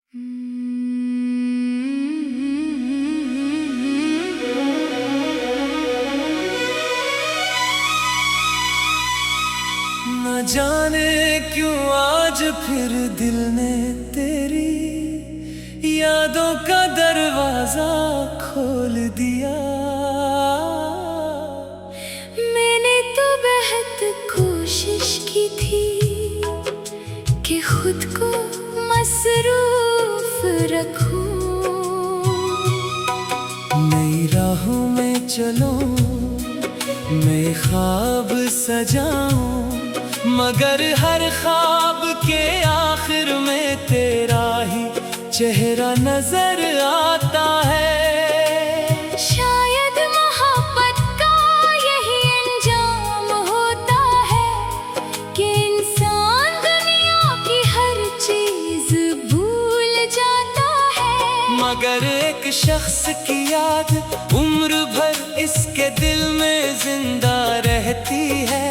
न जाने क्यों आज फिर दिल ने तेरी यादों का दरवाजा खोल दिया। मैंने तो बेहद कोशिश की थी कि खुद को मसरूफ रखूं, नई राहों में चलूं, मैं ख्वाब सजाऊं, मगर हर ख्वाब के आखिर में तेरा ही चेहरा नजर आता है। शायद मोहब्बत का यही अंजाम होता है कि इंसान दुनिया की हर चीज भूल जाता है, मगर एक शख्स की याद उम्र भर इसके दिल में जिंदा रहती है।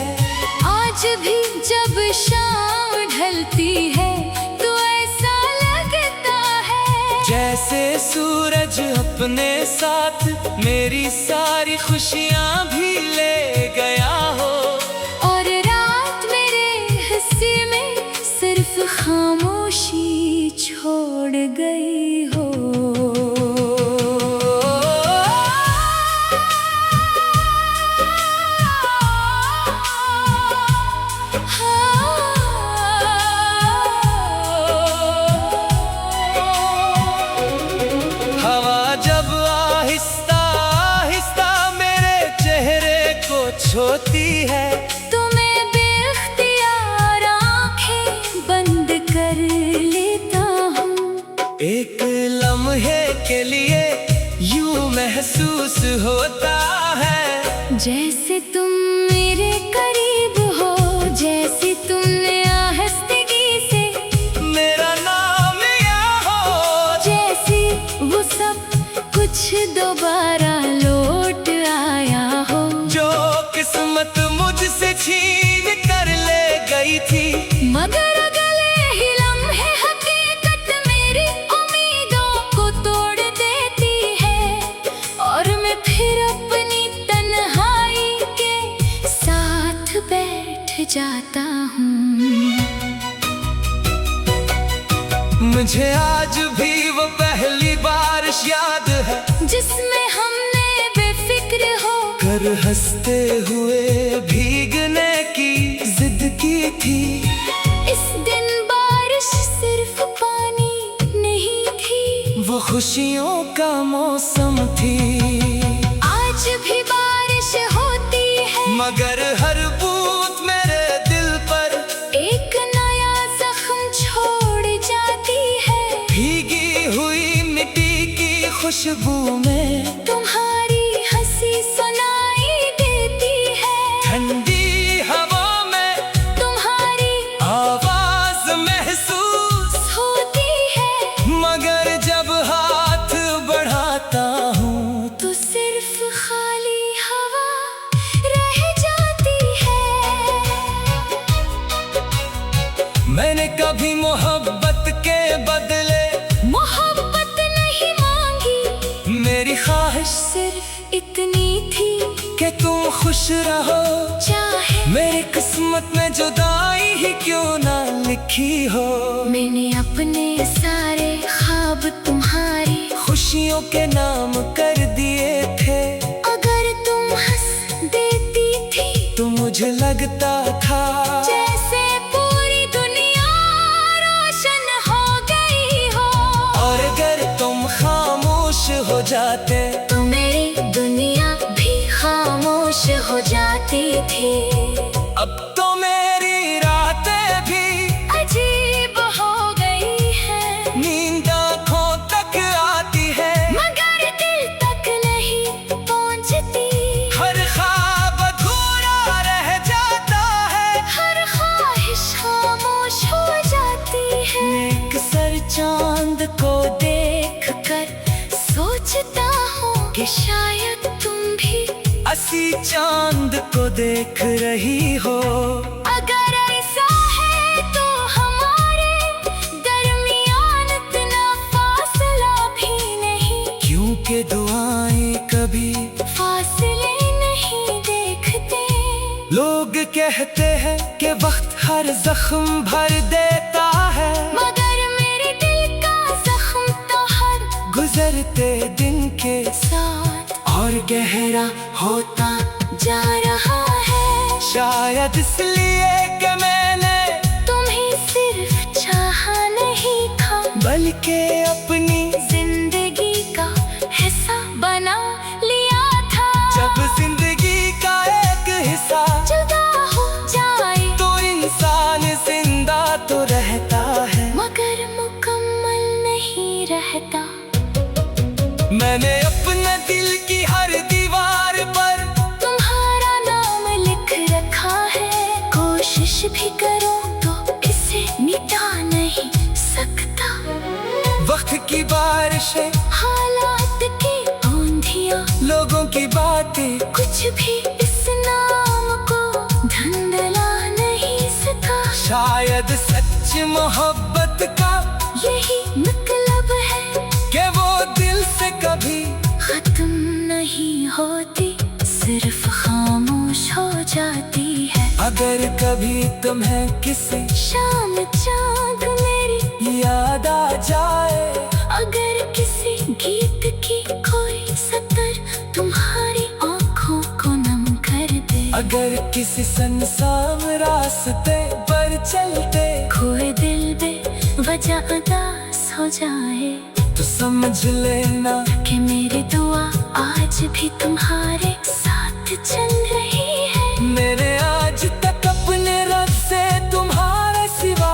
आज भी जब शाम ढलती है तो ऐसा लगता है जैसे सूरज अपने साथ मेरी सारी खुशियाँ भी ले गया हो, और रात मेरे हिस्से में सिर्फ खामोशी छोड़ गई हो। होती है तो मैं बेख्तियार आंखें बंद कर लेता हूँ। एक लम्हे के लिए यूं महसूस होता है जैसे तुम मेरे करीब हो, जैसे तुमने आहिस्तगी से मेरा नाम लिया हो, जैसे वो सब कुछ दोबारा लौट आया हो। जो किस्मत मुझसे छीन कर ले गई थी, मगर अगले ही लम्हे हकीकत मेरी उम्मीदों को तोड़ देती है, और मैं फिर अपनी तन्हाई के साथ बैठ जाता हूँ। मुझे आज भी वो पहली बारिश याद है जिसमें हमने बेफिक्र हो कर हंसते हुए भीगने की जिद की थी। इस दिन बारिश सिर्फ पानी नहीं थी, वो खुशियों का मौसम थी। आज भी बारिश होती है मगर हर बूंद मेरे दिल पर एक नया जख्म छोड़ जाती है। भीगी हुई मिट्टी की खुशबू में तुम्हारी हंसी सुनाई देती है, ठंडी हवा में तुम्हारी आवाज महसूस होती है। मगर जब हाथ बढ़ाता हूँ तो सिर्फ खाली हवा रह जाती है। मैंने कभी मोहब्बत के बदले मोहब्बत नहीं मांगी, मेरी ख्वाहिश सिर्फ इतनी थी कि तुम खुश रहो, चाहे मेरी किस्मत में जुदाई ही क्यों ना लिखी हो। मैंने अपने सारे ख्वाब तुम्हारी खुशियों के नाम कर दिए थे, अगर तुम हंस देती थी तो मुझे लगता था जैसे पूरी दुनिया रोशन हो गई हो। और अगर तुम खामोश हो जाते तो मेरी दुनिया भी खामोश हो जाती थी। अब तो मेरी रातें भी अजीब हो गई है, नींद आँखों तक आती है, मगर दिल तक नहीं पहुंचती। हर ख्वाब अधूरा रह जाता है, हर ख्वाहिश खामोश हो जाती है। एक सर चांद को देख कर सोचता हूँ कि शायद तुम भी असी चांद को देख रही हो। अगर ऐसा है तो हमारे दरमियान इतना कहते हैं कि वक्त हर जख्म भर देता है, मगर मेरे दिल का जख्म तो हर गुजरते दिन के साथ और गहरा होता जा रहा है। शायद इसलिए कि मैंने तुम्हें सिर्फ चाहा नहीं था, बल्कि अपनी जिंदगी का हिस्सा बना लिया था। जब जिंदगी का एक हिस्सा जुदा हो जाए तो इंसान जिंदा तो रहता है, मगर मुकम्मल नहीं रहता। मैंने अपने दिल की हर दीवार पर तुम्हारा नाम लिख रखा है, कोशिश भी करो तो इसे मिटा नहीं सकता। वक्त की बारिशें, हालात की आंधियां, लोगों की बातें, कुछ भी इस नाम को धुंधला नहीं सका। शायद सच मोहब्बत का यही मतलब है कि वो दिल से कभी खत्म नहीं होती, सिर्फ खामोश हो जाती है। अगर कभी तुम्हें किसी शाम चांद मेरी याद आ जाए, अगर किसी गीत की कोई सतर तुम्हारी आंखों को नम कर दे, अगर किसी सुनसान रास्ते पर चलते खोए दिल बे वजह उदास हो जाए, तो समझ लेना कि मेरी दुआ आज भी तुम्हारे साथ चल रही है। मेरे आज तक अपने रब से तुम्हारे सिवा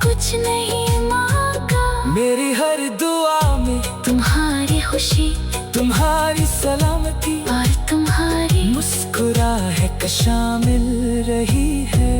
कुछ नहीं मांगा, मेरी हर दुआ में तुम्हारी खुशी तुम्हारी सलामती और तुम्हारी मुस्कुराहट शामिल रही है।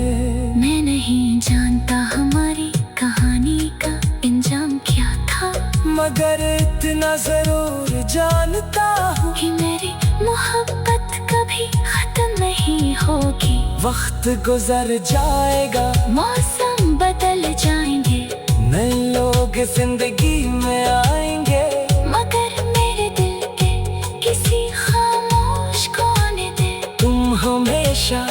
मैं नहीं जानता हमारी कहानी का इंजाम क्या था, मगर इतना जरूर जानता हूँ कि मेरी मोहब्बत कभी खत्म नहीं होगी। वक्त गुजर जाएगा, मौसम बदल जाएंगे, नए लोग जिंदगी में आएंगे, मगर मेरे दिल के किसी खामोश कोने दे तुम हमेशा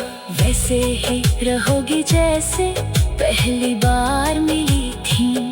वैसे ही रहोगी जैसे पहली बार मिली थी।